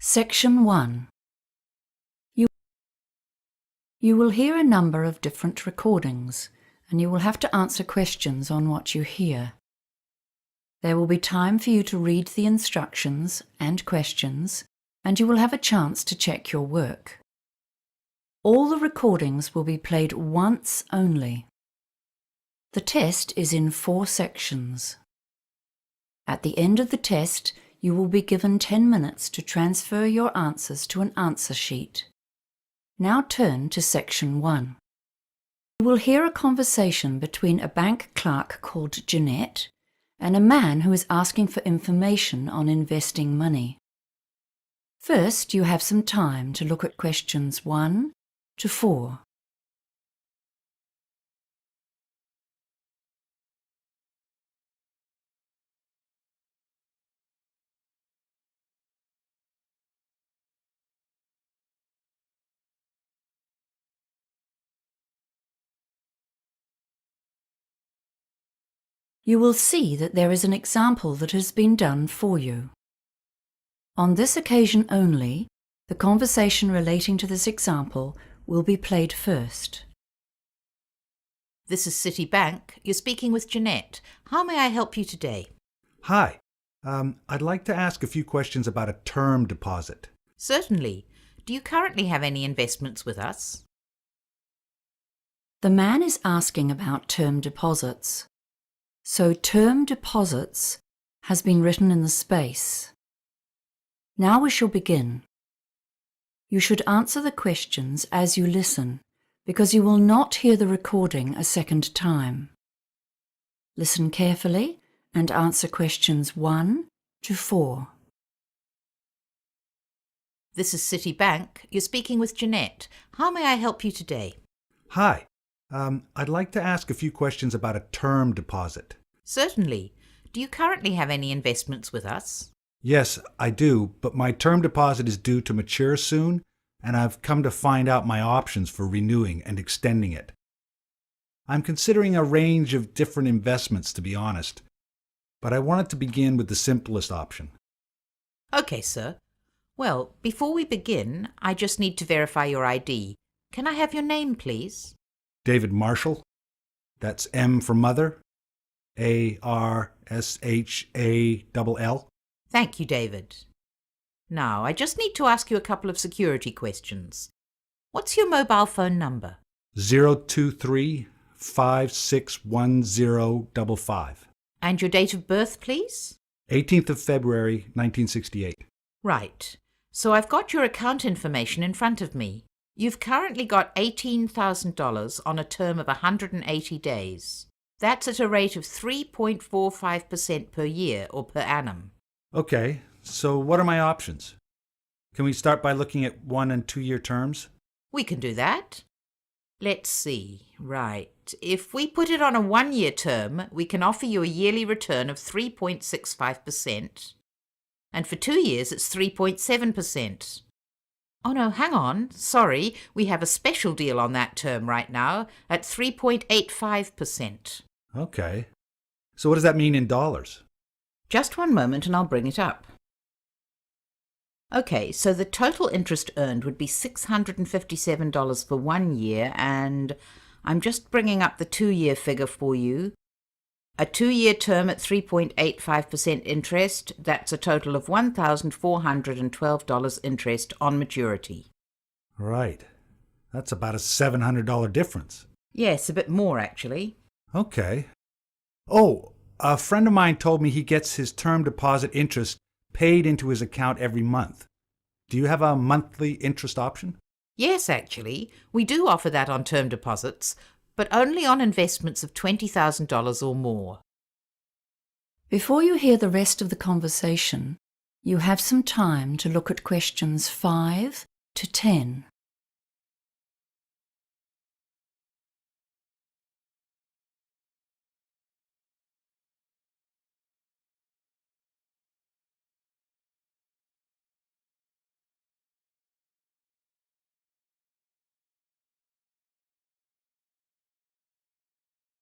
Section 1. You will hear a number of different recordings, and you will have to answer questions on what you hear. There will be time for you to read the instructions and questions, and you will have a chance to check your work. All the recordings will be played once only. The test is in 4 sections. At the end of the test, you will be given 10 minutes to transfer your answers to an answer sheet. Now turn to Section 1. You will hear a conversation between a bank clerk called Jeanette and a man who is asking for information on investing money. First, you have some time to look at questions 1 to 4. You will see that there is an example that has been done for you. On this occasion only, the conversation relating to this example will be played first. This is Citibank. You're speaking with Jeanette. How may I help you today? Hi. I'd like to ask a few questions about a term deposit. Certainly. Do you currently have any investments with us? The man is asking about term deposits. So term deposits has been written in the space. Now we shall begin. You should answer the questions as you listen, because you will not hear the recording a second time. Listen carefully and answer questions 1 to 4. This is Citibank. You're speaking with Jeanette. How may I help you today? Hi. I'd like to ask a few questions about a term deposit. Certainly. Do you currently have any investments with us? Yes, I do, but my term deposit is due to mature soon, and I've come to find out my options for renewing and extending it. I'm considering a range of different investments, to be honest, but I wanted to begin with the simplest option. Okay, sir. Well, before we begin, I just need to verify your ID. Can I have your name, please? David Marshall. That's M for mother. ARSHALL. Thank you, David. Now, I just need to ask you a couple of security questions. What's your mobile phone number? 023-561055. And your date of birth, please? 18th of February, 1968. Right. So I've got your account information in front of me. You've currently got $18,000 on a term of 180 days. That's at a rate of 3.45% per year or per annum. Okay, so what are my options? Can we start by looking at 1 and 2 year terms? We can do that. Let's see. Right. If we put it on a 1-year term, we can offer you a yearly return of 3.65%. And for 2 years, it's 3.7%. Oh no, hang on. Sorry, we have a special deal on that term right now at 3.85%. Okay. So what does that mean in dollars? Just one moment and I'll bring it up. Okay, so the total interest earned would be $657 for 1 year, and I'm just bringing up the 2-year figure for you. A 2-year term at 3.85% interest, that's a total of $1,412 interest on maturity. Right. That's about a $700 difference. Yes, a bit more actually. Okay. Oh, a friend of mine told me he gets his term deposit interest paid into his account every month. Do you have a monthly interest option? Yes, actually. We do offer that on term deposits, but only on investments of $20,000 or more. Before you hear the rest of the conversation, you have some time to look at questions 5 to 10.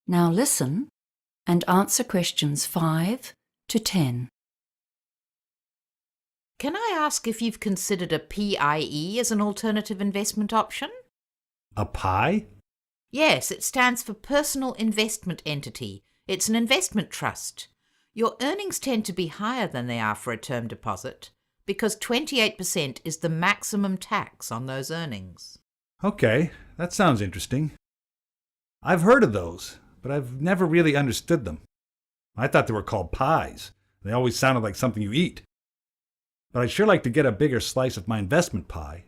Now listen and answer questions 5 to 10. Can I ask if you've considered a PIE as an alternative investment option? A pie? Yes, it stands for Personal Investment Entity. It's an investment trust. Your earnings tend to be higher than they are for a term deposit because 28% is the maximum tax on those earnings. Okay, that sounds interesting. I've heard of those, but I've never really understood them. I thought they were called pies. They always sounded like something you eat. But I'd sure like to get a bigger slice of my investment pie.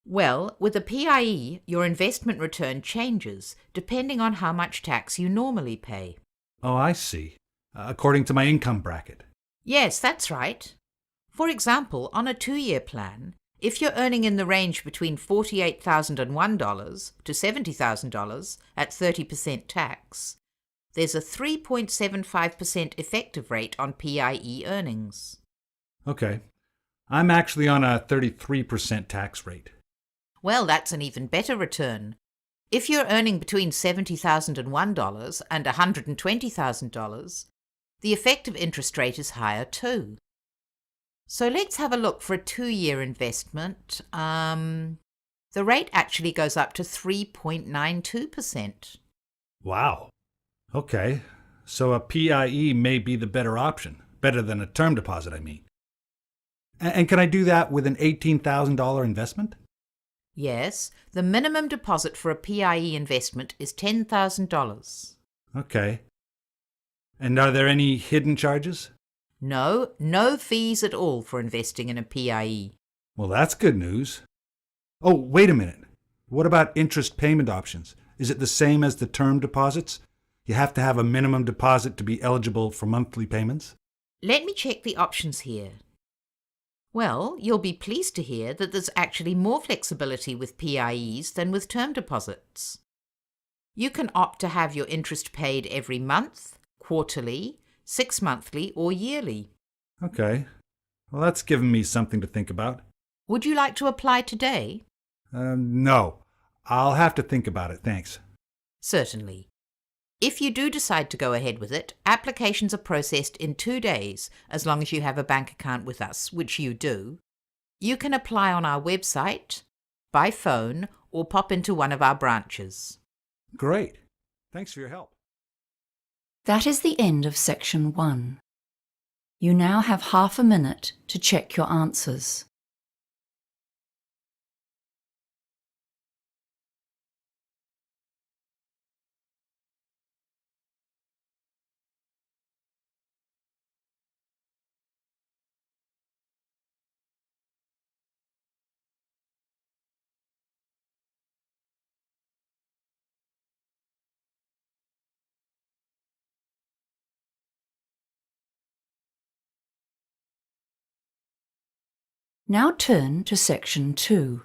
Well, with a PIE, your investment return changes depending on how much tax you normally pay. Oh, I see. According to my income bracket. Yes, that's right. For example, on a 2-year plan, if you're earning in the range between $48,001 to $70,000 at 30% tax, there's a 3.75% effective rate on PIE earnings. Okay. I'm actually on a 33% tax rate. Well, that's an even better return. If you're earning between $70,001 and $120,000, the effective interest rate is higher too. So let's have a look for a 2-year investment. The rate actually goes up to 3.92%. Wow. Okay. So a PIE may be the better option. Better than a term deposit, I mean. And can I do that with an $18,000 investment? Yes, the minimum deposit for a PIE investment is $10,000. Okay. And are there any hidden charges? No, no fees at all for investing in a PIE. Well, that's good news. Oh, wait a minute. What about interest payment options? Is it the same as the term deposits? You have to have a minimum deposit to be eligible for monthly payments? Let me check the options here. Well, you'll be pleased to hear that there's actually more flexibility with PIEs than with term deposits. You can opt to have your interest paid every month, quarterly, 6-monthly, or yearly. Okay. Well, that's given me something to think about. Would you like to apply today? No. I'll have to think about it, thanks. Certainly. If you do decide to go ahead with it, applications are processed in 2 days, as long as you have a bank account with us, which you do. You can apply on our website, by phone, or pop into one of our branches. Great. Thanks for your help. That is the end of section 1. You now have half a minute to check your answers. Now turn to section 2.